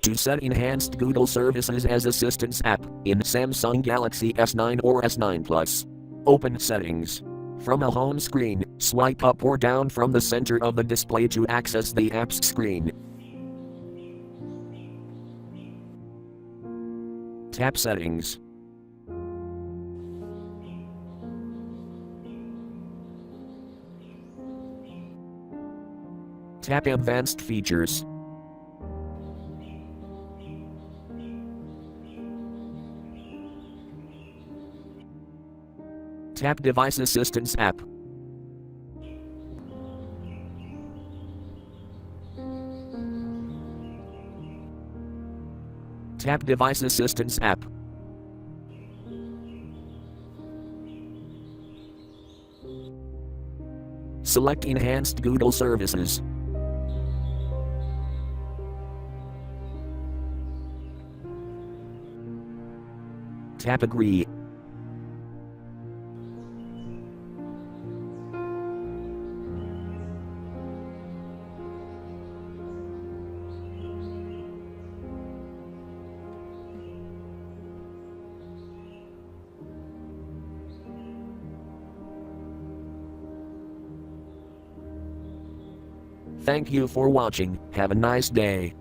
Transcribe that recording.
To set enhanced Google services as Assistance app in Samsung Galaxy S9 or S9 Plus. Open Settings. From a home screen, swipe up or down from the center of the display to access the app's screen. Tap Settings. Tap Advanced Features. Tap Device Assistance app. Tap Device Assistance app. Select Enhanced Google Services. Tap Agree. Thank you for watching. Have a nice day.